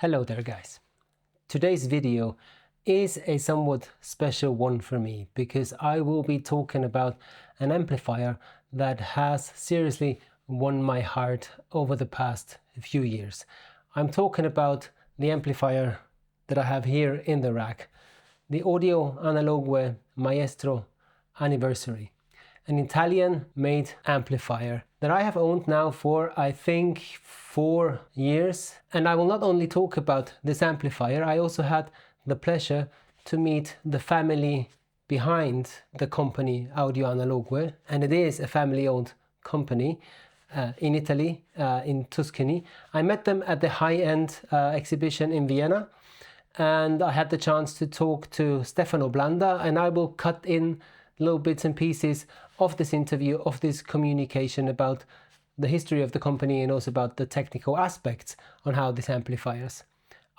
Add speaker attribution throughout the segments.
Speaker 1: Hello there guys. Today's video is a somewhat special one for me because I will be talking about an amplifier that has seriously won my heart over the past few years. I'm talking about the amplifier that I have here in the rack, the Audio Analogue Maestro Anniversary, an Italian-made amplifier that I have owned now for, I think, 4 years. And I will not only talk about this amplifier, I also had the pleasure to meet the family behind the company Audio Analogue, and it is a family-owned company in Italy, in Tuscany. I met them at the high-end exhibition in Vienna, and I had the chance to talk to Stephano Blanda, and I will cut in little bits and pieces of this interview, of this communication about the history of the company and also about the technical aspects on how these amplifiers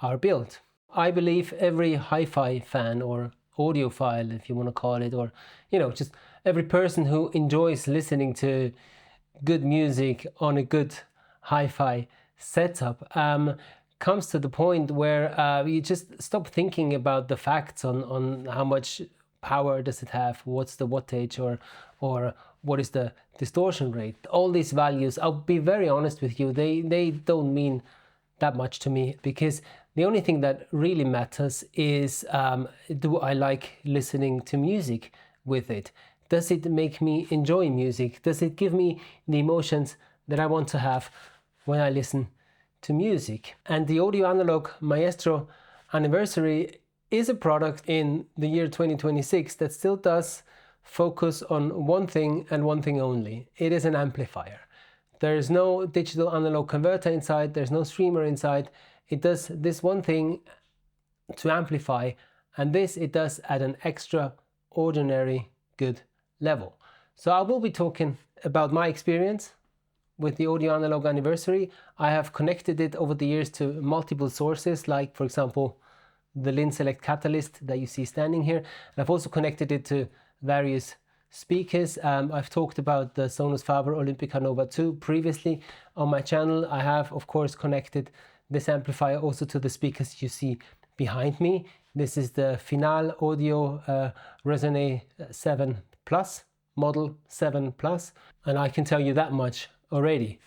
Speaker 1: are built. I believe every hi-fi fan or audiophile, if you want to call it, or just every person who enjoys listening to good music on a good hi-fi setup comes to the point where you just stop thinking about the facts on how much power does it have, what's the wattage, or what is the distortion rate. All these values, I'll be very honest with you, they don't mean that much to me, because the only thing that really matters is do I like listening to music with it? Does it make me enjoy music? Does it give me the emotions that I want to have when I listen to music? And the Audio Analogue Maestro Anniversary is a product in the year 2026 that still does focus on one thing and one thing only. It is an amplifier. There is no digital analog converter inside, there's no streamer inside. It does this one thing to amplify, and this it does at an extraordinary good level. So I will be talking about my experience with the Audio Analogue Anniversary. I have connected it over the years to multiple sources, like for example the Linn Selekt Katalyst that you see standing here. And I've also connected it to various speakers. I've talked about the Sonus Faber Olympica Nova 2 previously on my channel. I have of course connected this amplifier also to the speakers you see behind me. This is the Final Audio Resoné 7 Plus, model 7 Plus, and I can tell you that much already.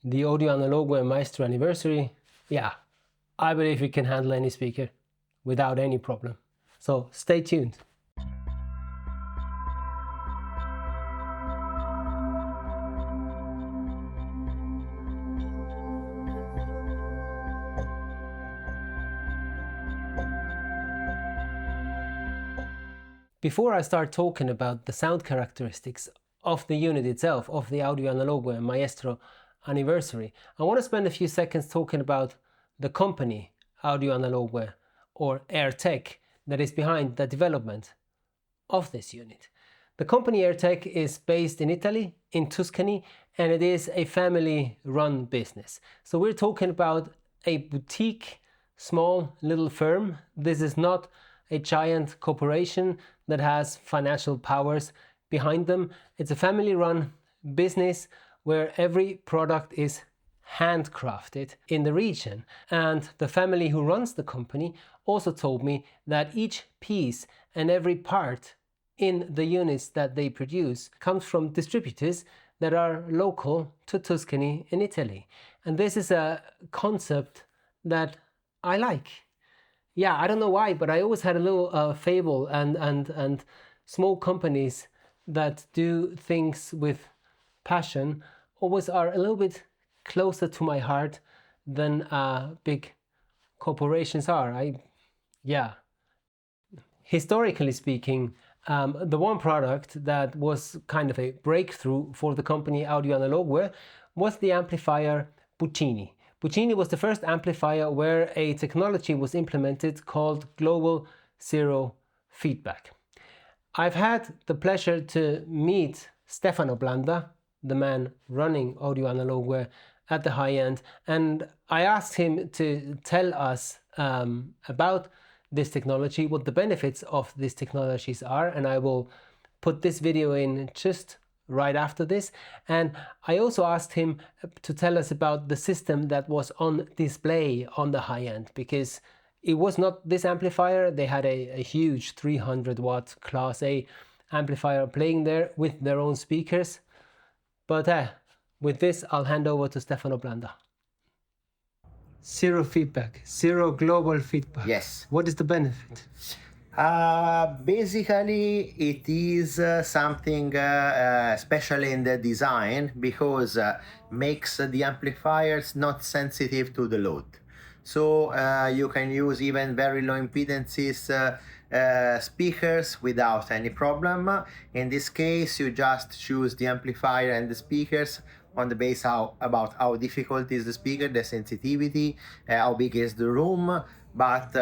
Speaker 1: The Audio Analogue Maestro Anniversary, yeah, I believe it can handle any speaker without any problem. So stay tuned. Before I start talking about the sound characteristics of the unit itself, of the Audio Analogue Maestro Anniversary, I want to spend a few seconds talking about the company Audio Analogue, or Airtech, that is behind the development of this unit. The company Airtech is based in Italy, in Tuscany, and it is a family-run business. So we're talking about a boutique, small little firm. This is not a giant corporation that has financial powers behind them. It's a family-run business where every product is handcrafted in the region. And the family who runs the company also told me that each piece and every part in the units that they produce comes from distributors that are local to Tuscany in Italy. And this is a concept that I like. Yeah, I don't know why, but I always had a little fable and small companies that do things with passion always are a little bit closer to my heart than big corporations are. Historically speaking, the one product that was kind of a breakthrough for the company Audio Analogue was the amplifier Puccini. Puccini was the first amplifier where a technology was implemented called Global Zero Feedback. I've had the pleasure to meet Stephano Blanda, the man running Audio Analogue at the high end, and I asked him to tell us about this technology, what the benefits of these technologies are, and I will put this video in just right after this. And I also asked him to tell us about the system that was on display on the high end, because it was not this amplifier. They had a huge 300 watt Class A amplifier playing there with their own speakers. But with this, I'll hand over to Stephano Blanda. Zero feedback, zero global feedback.
Speaker 2: Yes.
Speaker 1: What is the benefit?
Speaker 2: Basically, it is something special in the design, because makes the amplifiers not sensitive to the load. So you can use even very low impedances speakers without any problem. In this case, you just choose the amplifier and the speakers on the base about how difficult is the speaker, the sensitivity, how big is the room, but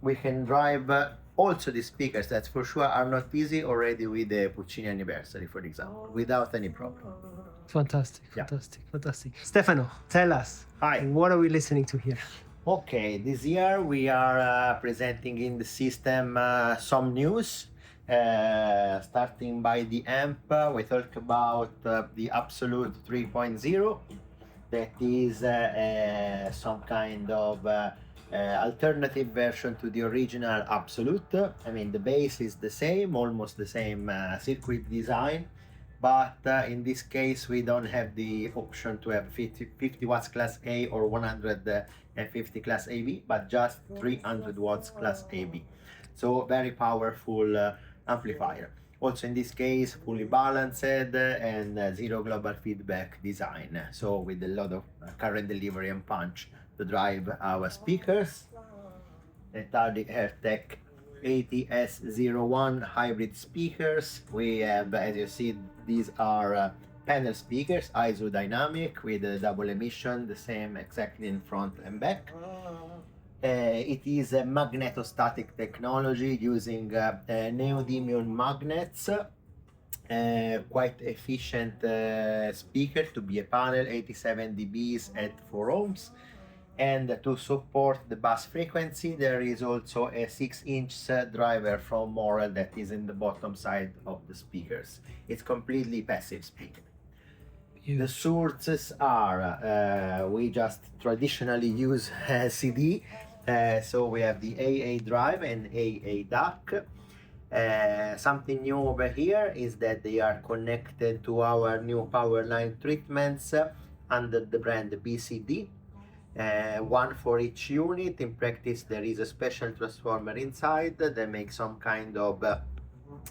Speaker 2: we can drive also the speakers that for sure are not easy already with the Puccini Anniversary, for example, without any problem.
Speaker 1: Fantastic, fantastic, fantastic. Stefano, tell us,
Speaker 2: Hi.
Speaker 1: What are we listening to here?
Speaker 2: Okay, this year we are presenting in the system some news. Starting by the amp, we talk about the Absolute 3.0. That is some kind of alternative version to the original Absolute. I mean, the bass is the same, almost the same circuit design, but in this case we don't have the option to have 50 watts class A or 150 class AB, but just 300 watts class AB. So very powerful amplifier. Also in this case fully balanced and zero global feedback design, so with a lot of current delivery and punch to drive our speakers. That are the Airtech ATS01 hybrid speakers. We have, as you see, these are panel speakers, isodynamic with a double emission, the same exactly in front and back. It is a magnetostatic technology using neodymium magnets. Quite efficient speaker to be a panel, 87 dBs at 4 ohms. And to support the bass frequency, there is also a 6-inch driver from Morel that is in the bottom side of the speakers. It's completely passive speaker. The sources are, we just traditionally use CD, so we have the AA drive and AA DAC. Something new over here is that they are connected to our new power line treatments under the brand BCD. One for each unit. In practice there is a special transformer inside that makes some kind of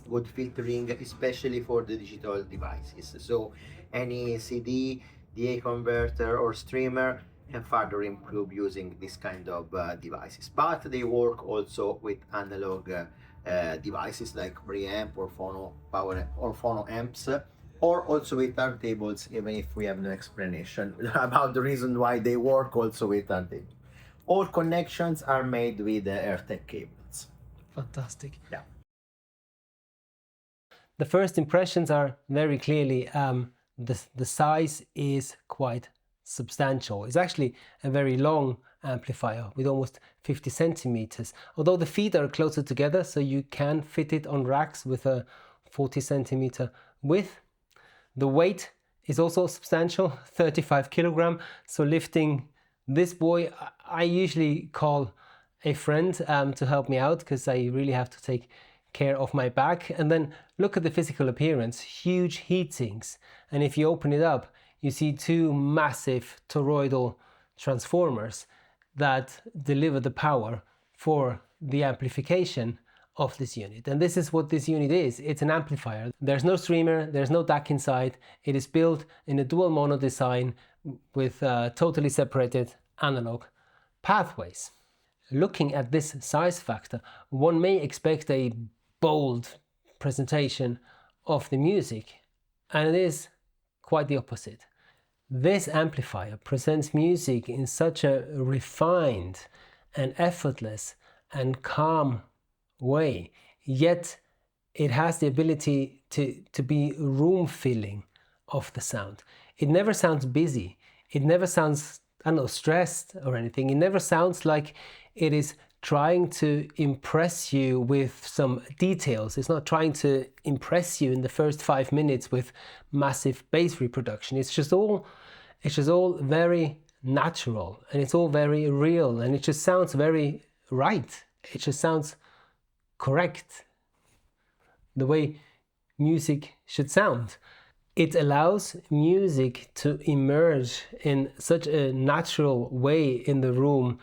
Speaker 2: good filtering, especially for the digital devices. So any CD, DA converter or streamer can further improve using this kind of devices. But they work also with analog devices like preamp or phono power or phono amps, or also with turntables, even if we have no explanation about the reason why they work also with turntables. All connections are made with Airtech cables.
Speaker 1: Fantastic.
Speaker 2: Yeah.
Speaker 1: The first impressions are very clearly the size is quite substantial. It's actually a very long amplifier with almost 50 centimeters, although the feet are closer together, so you can fit it on racks with a 40 centimeter width. The weight is also substantial, 35 kilogram. So lifting this boy, I usually call a friend to help me out, because I really have to take care of my back. And then look at the physical appearance, huge heat sinks. And if you open it up, you see two massive toroidal transformers that deliver the power for the amplification of this unit. And this is what this unit is. It's an amplifier. There's no streamer, there's no DAC inside. It is built in a dual mono design with totally separated analog pathways. Looking at this size factor, one may expect a bold presentation of the music, and it is quite the opposite. This amplifier presents music in such a refined and effortless and calm way, yet it has the ability to be room filling of the sound. It never sounds busy, it never sounds, I don't know, stressed or anything. It never sounds like it is trying to impress you with some details. It's not trying to impress you in the first 5 minutes with massive bass reproduction. It's just all very natural, and it's all very real, and it just sounds very right. It just sounds correct, the way music should sound. It allows music to emerge in such a natural way in the room,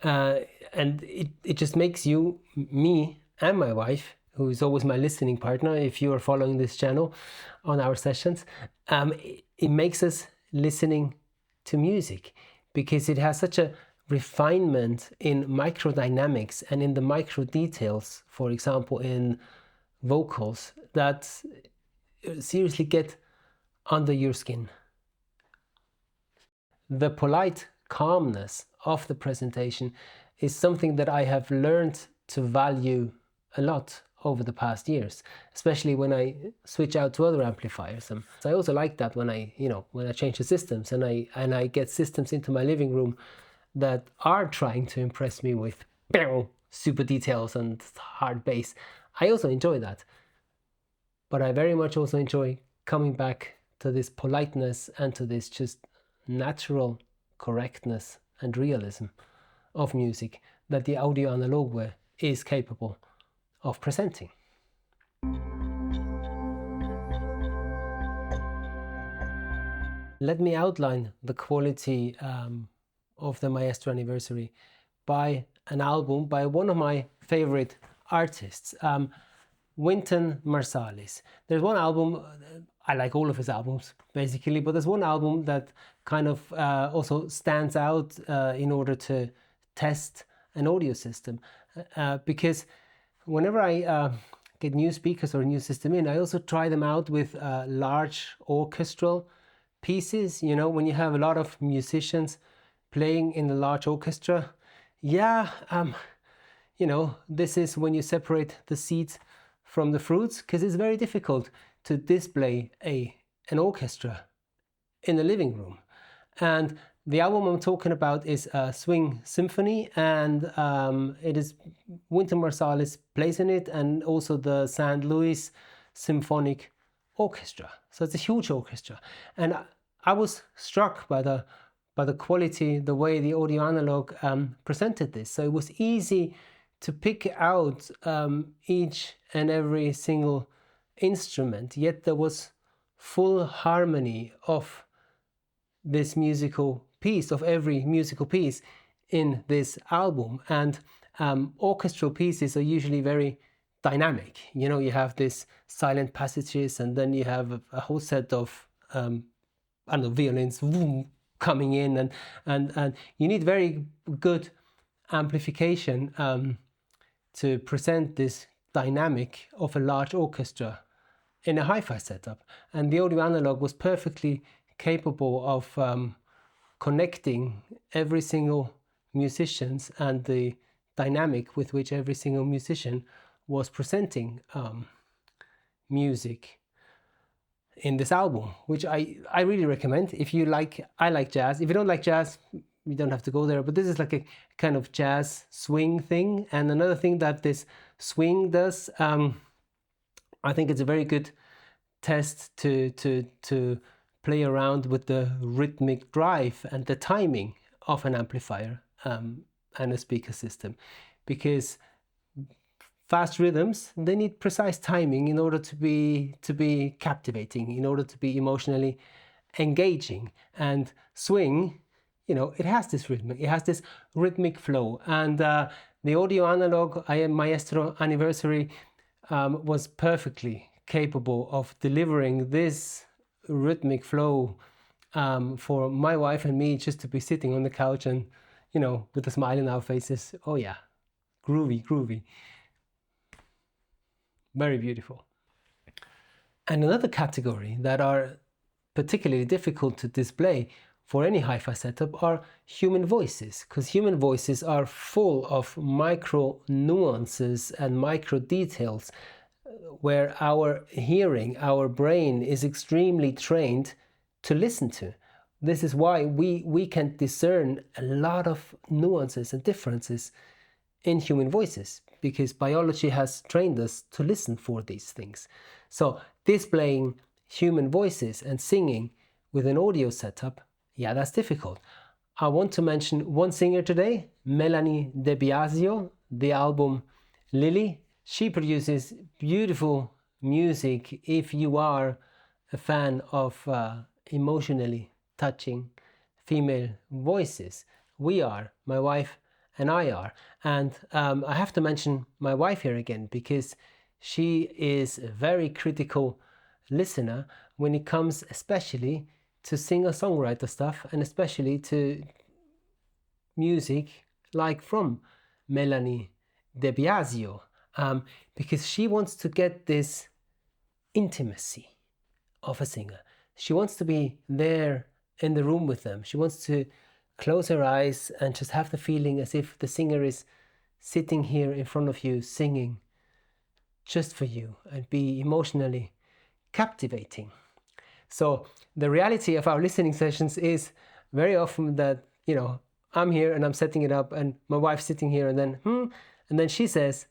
Speaker 1: and it just makes you, me and my wife, who is always my listening partner if you are following this channel on our sessions, it makes us listening to music, because it has such a refinement in microdynamics and in the micro details, for example in vocals, that seriously get under your skin. The polite calmness of the presentation is something that I have learned to value a lot over the past years, especially when I switch out to other amplifiers. I also like that when I change the systems and I get systems into my living room that are trying to impress me with super details and hard bass. I also enjoy that, but I very much also enjoy coming back to this politeness and to this just natural correctness and realism of music that the audio analogue is capable of presenting. Let me outline the quality of the Maestro Anniversary by an album by one of my favorite artists, Wynton Marsalis. There's one album, I like all of his albums basically, but there's one album that kind of also stands out in order to test an audio system, because whenever I get new speakers or a new system in, I also try them out with large orchestral pieces. You know, when you have a lot of musicians playing in a large orchestra, yeah, you know, this is when you separate the seeds from the fruits, because it's very difficult to display an orchestra in the living room. And the album I'm talking about is Swing Symphony, and it is Wynton Marsalis plays in it, and also the St. Louis Symphonic Orchestra. So it's a huge orchestra, and I was struck by the quality, the way the audio analog presented this. So it was easy to pick out each and every single instrument, yet there was full harmony of this musical piece, of every musical piece in this album. And orchestral pieces are usually very dynamic. You know, you have this silent passages, and then you have a whole set of I don't know, violins coming in, and you need very good amplification to present this dynamic of a large orchestra in a hi-fi setup. And the audio analog was perfectly capable of connecting every single musicians and the dynamic with which every single musician was presenting music in this album, which I really recommend. If you like, I like jazz. If you don't like jazz, you don't have to go there, but this is like a kind of jazz swing thing. And another thing that this swing does, I think it's a very good test to play around with the rhythmic drive and the timing of an amplifier and a speaker system, because fast rhythms, they need precise timing in order to be captivating, in order to be emotionally engaging. And swing, you know, it has this rhythmic flow. And the audio analog Maestro Anniversary was perfectly capable of delivering this rhythmic flow for my wife and me, just to be sitting on the couch and, you know, with a smile in our faces. Oh yeah, groovy. Very beautiful. And another category that are particularly difficult to display for any hi-fi setup are human voices, because human voices are full of micro nuances and micro details where our hearing, our brain is extremely trained to listen to. This is why we can discern a lot of nuances and differences in human voices, because biology has trained us to listen for these things. So displaying human voices and singing with an audio setup, yeah, that's difficult. I want to mention one singer today, Melanie De Biasio, the album Lily. She produces beautiful music if you are a fan of emotionally touching female voices. We are, my wife and I are. And I have to mention my wife here again, because she is a very critical listener when it comes especially to singer-songwriter stuff, and especially to music like from Melanie De Biasio, because she wants to get this intimacy of a singer. She wants to be there in the room with them. She wants to close her eyes and just have the feeling as if the singer is sitting here in front of you singing just for you, and be emotionally captivating. So the reality of our listening sessions is very often that, you know, I'm here and I'm setting it up, and my wife's sitting here, and then she says,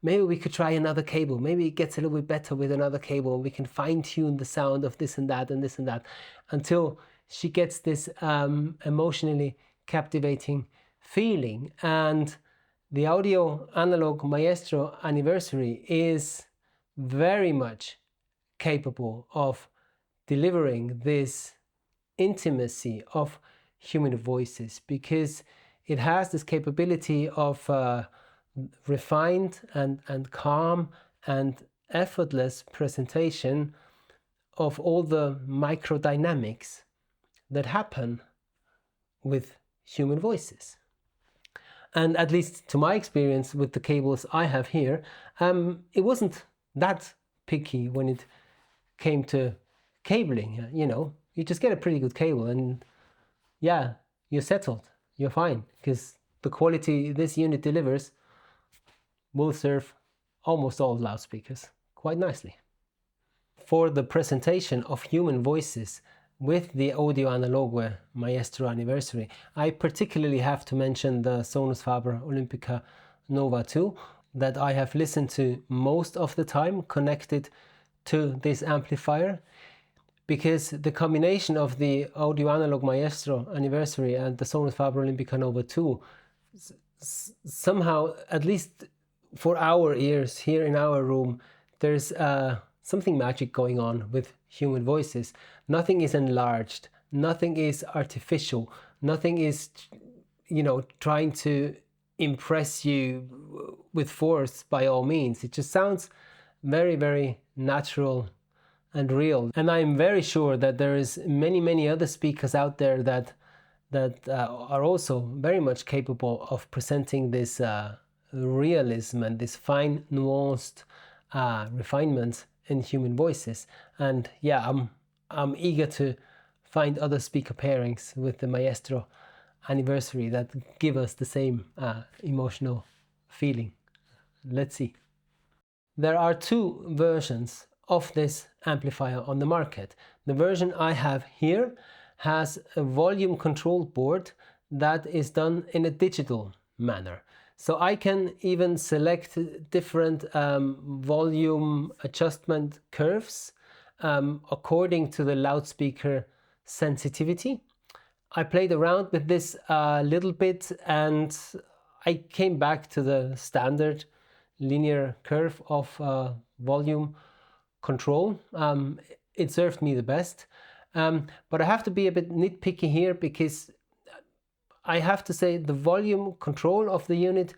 Speaker 1: maybe we could try another cable. Maybe it gets a little bit better with another cable. We can fine tune the sound of this and that and this and that, until she gets this emotionally captivating feeling. And the Audio Analogue Maestro Anniversary is very much capable of delivering this intimacy of human voices, because it has this capability of refined and calm and effortless presentation of all the microdynamics that happen with human voices. And at least to my experience with the cables I have here, it wasn't that picky when it came to cabling. You know, you just get a pretty good cable and yeah, you're settled, you're fine, because the quality this unit delivers will serve almost all loudspeakers quite nicely. For the presentation of human voices with the Audio Analogue Maestro Anniversary, I particularly have to mention the Sonus Faber Olympica Nova 2 that I have listened to most of the time connected to this amplifier, because the combination of the Audio Analogue Maestro Anniversary and the Sonus Faber Olympica Nova 2 somehow, at least for our ears here in our room, there's something magic going on with human voices. Nothing is enlarged, nothing is artificial, nothing is, you know, trying to impress you with force by all means. It just sounds very, very natural and real. And I'm very sure that there is many other speakers out there that are also very much capable of presenting this realism and this fine nuanced refinement in human voices. And yeah, I'm eager to find other speaker pairings with the Maestro Anniversary that give us the same emotional feeling. Let's see. There are two versions of this amplifier on the market. The version I have here has a volume control board that is done in a digital manner. So I can even select different volume adjustment curves according to the loudspeaker sensitivity. I played around with this a little bit, and I came back to the standard linear curve of volume control. It served me the best. But I have to be a bit nitpicky here, because I have to say the volume control of the unit,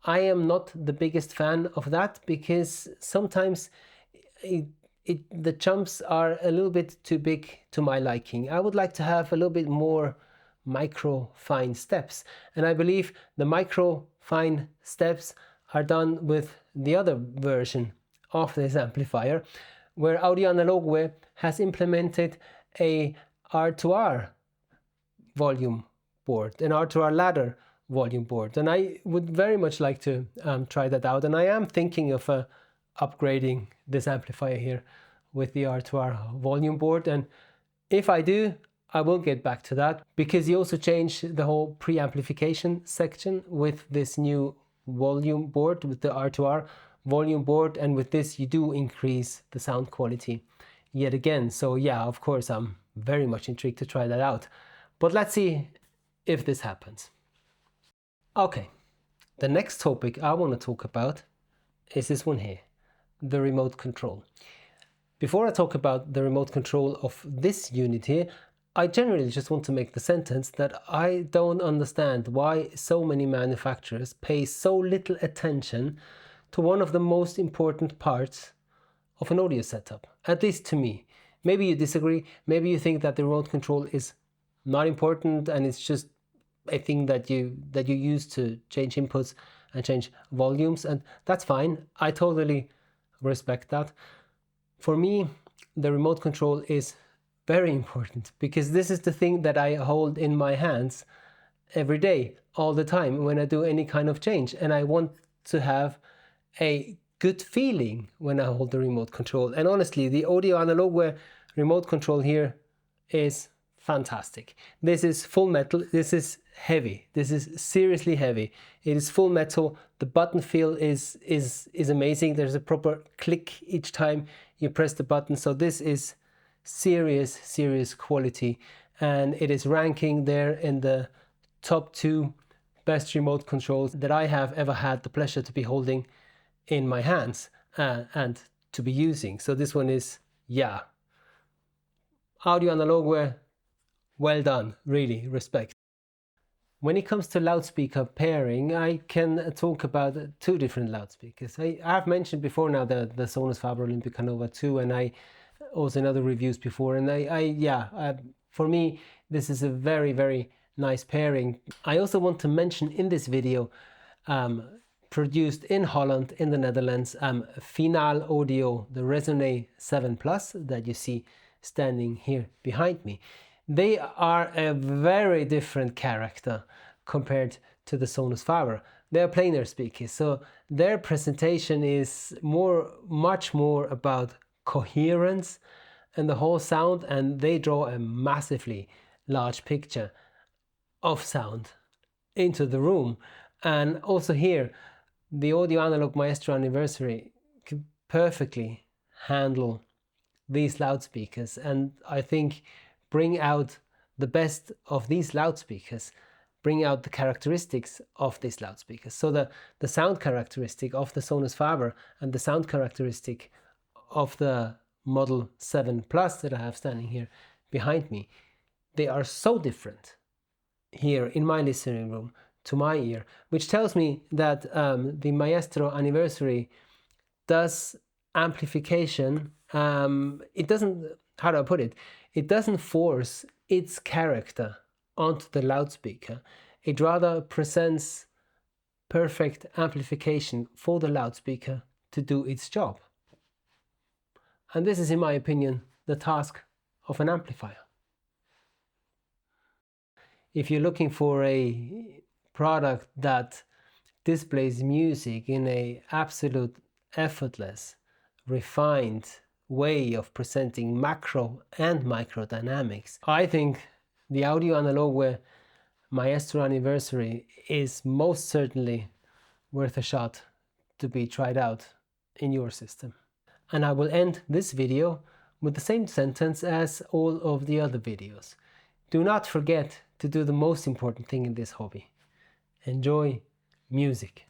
Speaker 1: I am not the biggest fan of that, because sometimes the jumps are a little bit too big to my liking. I would like to have a little bit more micro fine steps, and I believe the micro fine steps are done with the other version of this amplifier, where Audio Analogue has implemented a R2R volume board, an R2R ladder volume board, and I would very much like to try that out, and I am thinking of upgrading this amplifier here with the R2R volume board. And if I do, I will get back to that, because you also changed the whole preamplification section with this new volume board, with the R2R volume board, and with this you do increase the sound quality yet again. So yeah, of course I'm very much intrigued to try that out, but let's see if this happens. Okay, the next topic I want to talk about is this one here, the remote control. Before I talk about the remote control of this unit here, I generally just want to make the sentence that I don't understand why so many manufacturers pay so little attention to one of the most important parts of an audio setup, at least to me. Maybe you disagree, maybe you think that the remote control is not important and it's just a thing that you use to change inputs and change volumes, and that's fine. I totally respect that. For me, the remote control is very important because this is the thing that I hold in my hands every day, all the time, when I do any kind of change, and I want to have a good feeling when I hold the remote control. And honestly, the Audio Analogue remote control here is fantastic. This is full metal, this is heavy, this is seriously heavy. It is full metal, the button feel is amazing. There's a proper click each time you press the button, so this is serious quality, and it is ranking there in the top 2 best remote controls that I have ever had the pleasure to be holding in my hands and to be using. So this one is, yeah, Audio Analogue, well done, really, respect. When it comes to loudspeaker pairing, I can talk about 2 different loudspeakers. I've mentioned before now the Sonus Faber Olympica Nova 2, and I also in other reviews before, and for me this is a very nice pairing. I also want to mention in this video, produced in Holland in the Netherlands, Vienna Audio, the Resoné 7 Plus that you see standing here behind me. They are a very different character compared to the Sonus Faber. They are planar speakers, so their presentation is much more about coherence and the whole sound, and they draw a massively large picture of sound into the room. And also here, the Analogue Maestro Anniversary can perfectly handle these loudspeakers, and I think bring out the best of these loudspeakers, bring out the characteristics of these loudspeakers. So the sound characteristic of the Sonus Faber and the sound characteristic of the Model 7 Plus that I have standing here behind me, they are so different here in my listening room to my ear, which tells me that the Maestro Anniversary does amplification. It doesn't, how do I put it? It doesn't force its character onto the loudspeaker. It rather presents perfect amplification for the loudspeaker to do its job. And this is, in my opinion, the task of an amplifier. If you're looking for a product that displays music in an absolute effortless, refined way of presenting macro and micro dynamics, I think the Audio Analogue Maestro Anniversary is most certainly worth a shot to be tried out in your system. And I will end this video with the same sentence as all of the other videos. Do not forget to do the most important thing in this hobby. Enjoy music.